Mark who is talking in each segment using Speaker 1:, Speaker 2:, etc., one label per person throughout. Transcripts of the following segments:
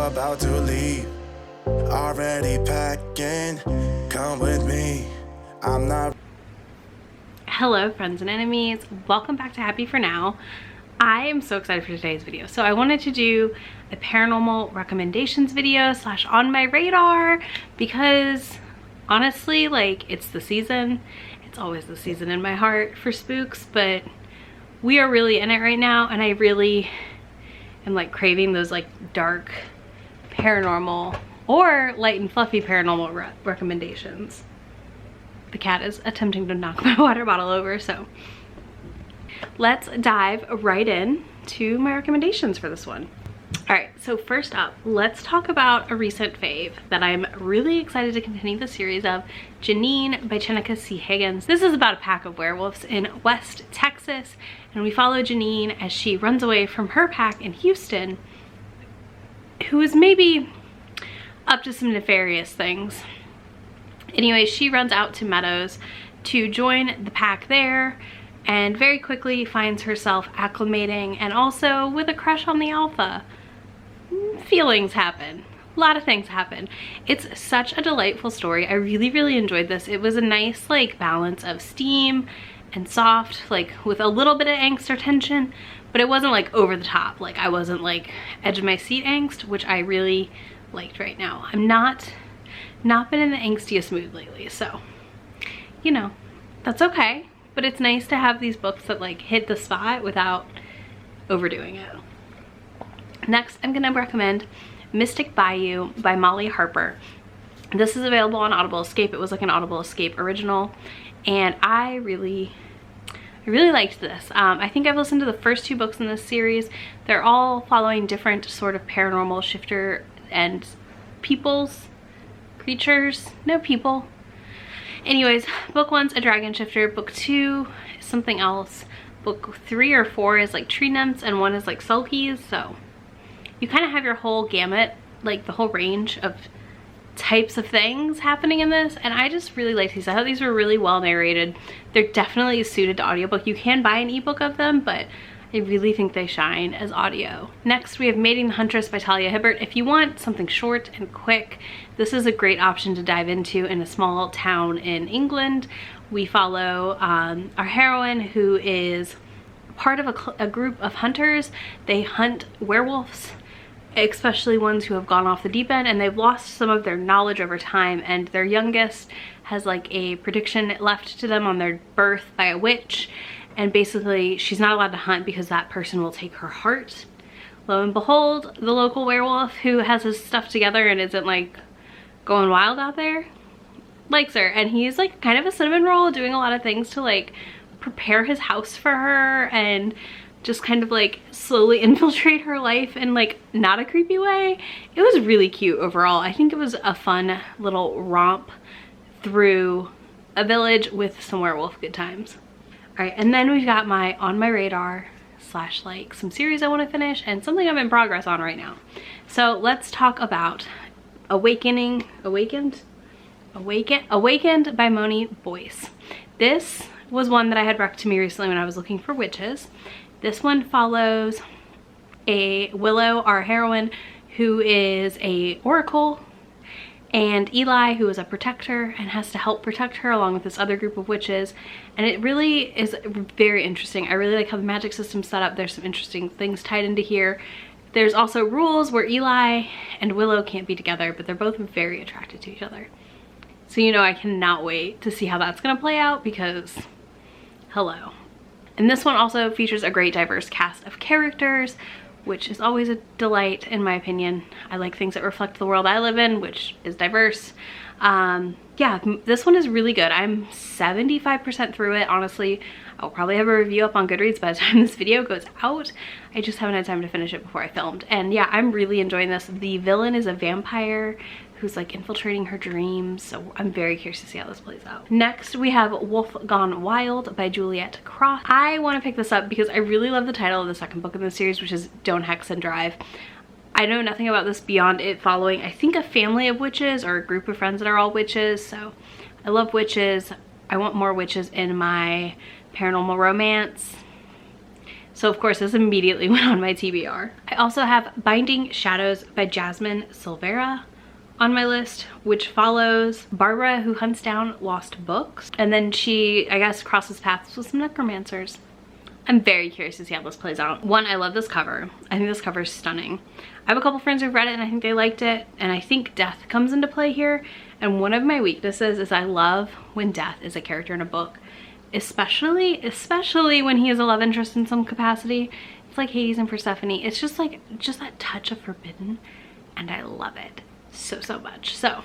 Speaker 1: about to leave. Already packing, come with me. I'm not.
Speaker 2: Hello friends and enemies, welcome back to Happy For Now. I am so excited for today's video. So I wanted to do a paranormal recommendations video slash on my radar because honestly, like, it's the season. It's always the season in my heart for spooks, but we are really in it right now, and I really am like craving those like dark paranormal or light and fluffy paranormal recommendations. The cat is attempting to knock my water bottle over, so let's dive right in to my recommendations for this one. All right, so first up, let's talk about a recent fave that I'm really excited to continue the series of, Janine by Chenika C. Higgins. This is about a pack of werewolves in West Texas, and we follow Janine as she runs away from her pack in Houston, who is maybe up to some nefarious things. Anyway, she runs out to Meadows to join the pack there and very quickly finds herself acclimating and also with a crush on the alpha. Feelings happen. A lot of things happen. It's such a delightful story. I really enjoyed this. It was a nice like balance of steam and soft, like with a little bit of angst or tension, but it wasn't like over the top. Like I wasn't like edge of my seat angst, which I really liked right now. I'm not been in the angstiest mood lately, so you know, that's okay. But it's nice to have these books that like hit the spot without overdoing it. Next, I'm gonna recommend Mystic Bayou by Molly Harper. This is available on Audible Escape. It was like an Audible Escape original, and I really liked this. I think I've listened to the first two books in this series. They're all following different sort of paranormal shifter and creatures, no people. Anyways, book one's a dragon shifter, book two is something else, book 3 or 4 is like tree nymphs, and 1 is like sulkies. So you kind of have your whole gamut, like the whole range of types of things happening in this, and I just really liked these. I thought these were really well narrated. They're definitely suited to audiobook. You can buy an ebook of them, but I really think they shine as audio. Next, we have Mating the Huntress by Talia Hibbert. If you want something short and quick, this is a great option to dive into in a small town in England. We follow our heroine, who is part of a group of hunters. They hunt werewolves, especially ones who have gone off the deep end, and they've lost some of their knowledge over time, and their youngest has like a prediction left to them on their birth by a witch, and basically she's not allowed to hunt because that person will take her heart. Lo and behold, the local werewolf, who has his stuff together and isn't like going wild out there, likes her, and he's like kind of a cinnamon roll, doing a lot of things to like prepare his house for her and just kind of like slowly infiltrate her life in like not a creepy way. It was really cute overall. I think it was a fun little romp through a village with some werewolf good times. All right, and then we've got my on my radar slash like some series I want to finish and something I'm in progress on right now. So let's talk about Awakened by Moni Boyce. This was one that I had rec to me recently when I was looking for witches. This one follows a Willow, our heroine, who is a oracle, and Eli, who is a protector and has to help protect her along with this other group of witches. And it really is very interesting. I really like how the magic system's set up. There's some interesting things tied into here. There's also rules where Eli and Willow can't be together, but they're both very attracted to each other. So you know, I cannot wait to see how that's gonna play out, because hello. And this one also features a great diverse cast of characters, which is always a delight in my opinion. I like things that reflect the world I live in, which is diverse. Yeah, this one is really good. I'm 75% through it. Honestly, I'll probably have a review up on Goodreads by the time this video goes out. I just haven't had time to finish it before I filmed. And yeah, I'm really enjoying this. The villain is a vampire who's like infiltrating her dreams, so I'm very curious to see how this plays out. Next, we have Wolf Gone Wild by Juliet Cross. I want to pick this up because I really love the title of the second book in the series, which is Don't Hex and Drive. I know nothing about this beyond it following, I think, a family of witches or a group of friends that are all witches. So I love witches. I want more witches in my paranormal romance. So of course this immediately went on my TBR. I also have Binding Shadows by Jasmine Silvera on my list, which follows Barbara who hunts down lost books. And then she, I guess, crosses paths with some necromancers. I'm very curious to see how this plays out. One, I love this cover. I think this cover is stunning. I have a couple friends who've read it and I think they liked it. And I think death comes into play here. And one of my weaknesses is I love when death is a character in a book. Especially when he is a love interest in some capacity. It's like Hades and Persephone. It's just like, just that touch of forbidden. And I love it so much. So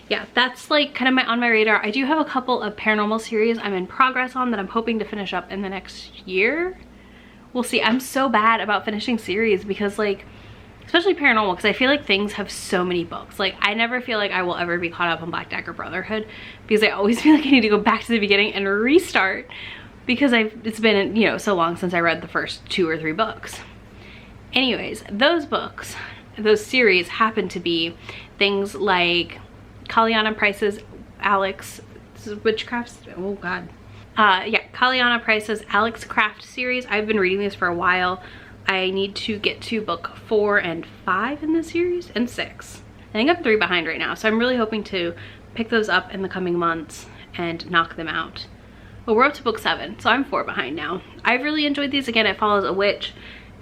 Speaker 2: yeah, that's like kind of on my radar. I do have a couple of paranormal series I'm in progress on that I'm hoping to finish up in the next year. We'll see. I'm so bad about finishing series because like, especially paranormal, because I feel like things have so many books. Like I never feel like I will ever be caught up on Black Dagger Brotherhood because I always feel like I need to go back to the beginning and restart because it's been, you know, so long since I read the first 2 or 3 books. Anyways, those books, those series happen to be things like Kaliana Price's Alex Witchcraft, oh god. Yeah, Kaliana Price's Alex Craft series. I've been reading these for a while. I need to get to book 4 and 5 in the series, and 6. I think I'm 3 behind right now, so I'm really hoping to pick those up in the coming months and knock them out. But we're up to book 7, so I'm 4 behind now. I've really enjoyed these. Again, it follows a witch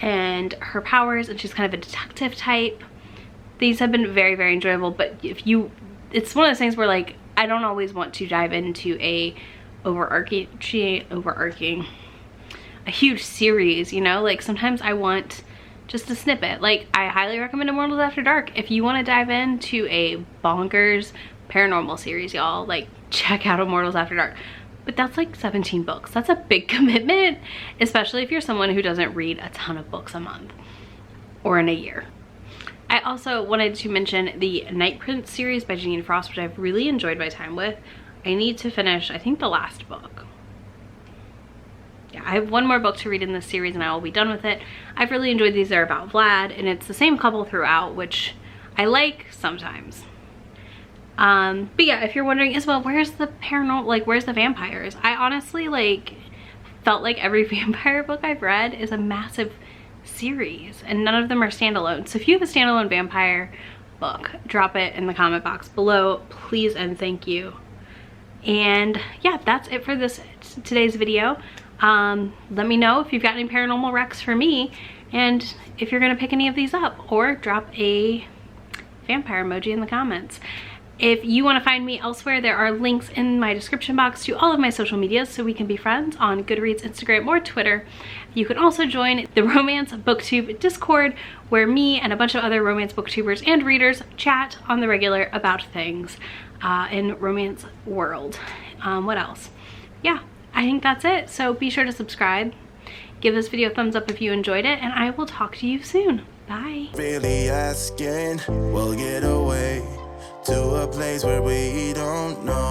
Speaker 2: and her powers, and she's kind of a detective type. These have been very enjoyable, but it's one of those things where like I don't always want to dive into a huge series, you know, like sometimes I want just a snippet. Like I highly recommend Immortals After Dark. If you want to dive into a bonkers paranormal series, y'all, like check out Immortals After Dark. But that's like 17 books. That's a big commitment, especially if you're someone who doesn't read a ton of books a month or in a year. I also wanted to mention the Night Prince series by Jeanine Frost, which I've really enjoyed my time with. I need to finish, I think, the last book. Yeah, I have 1 more book to read in this series and I will be done with it. I've really enjoyed these. They're about Vlad and it's the same couple throughout, which I like sometimes. But yeah, if you're wondering, Isabel, where's the paranormal, like where's the vampires? I honestly like felt like every vampire book I've read is a massive series and none of them are standalone. So if you have a standalone vampire book, drop it in the comment box below, please and thank you. And yeah, that's it for today's video. Let me know if you've got any paranormal recs for me and if you're gonna pick any of these up, or drop a vampire emoji in the comments. If you want to find me elsewhere, there are links in my description box to all of my social medias so we can be friends on Goodreads, Instagram, or Twitter. You can also join the Romance Booktube Discord, where me and a bunch of other romance booktubers and readers chat on the regular about things in romance world. What else? Yeah, I think that's it. So be sure to subscribe. Give this video a thumbs up if you enjoyed it, and I will talk to you soon. Bye.
Speaker 1: Really asking, we'll get away to a place where we don't know.